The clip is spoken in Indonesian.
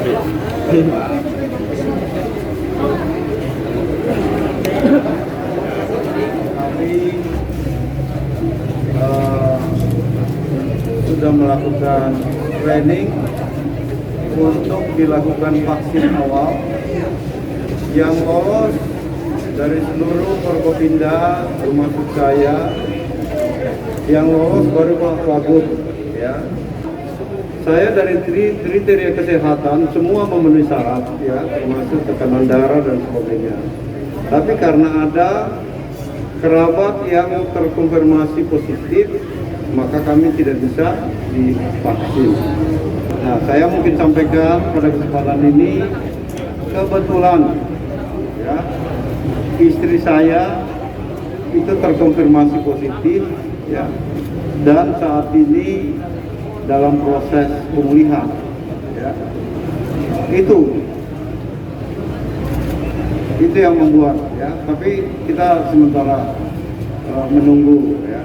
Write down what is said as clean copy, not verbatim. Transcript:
Kami sudah melakukan training untuk dilakukan vaksin awal. Yang lolos dari seluruh Forkopimda termasuk saya, yang lolos baru Pak Wagub, ya. Saya dari kriteria kesehatan semua memenuhi syarat, ya, termasuk tekanan darah dan sebagainya. Tapi karena ada kerabat yang terkonfirmasi positif, maka kami tidak bisa divaksin. Nah, saya mungkin sampaikan pada kesempatan ini, kebetulan, ya, istri saya itu terkonfirmasi positif, ya, dan saat ini dalam proses pemulihan, ya. Itu yang membuat, ya. Tapi kita sementara menunggu, ya.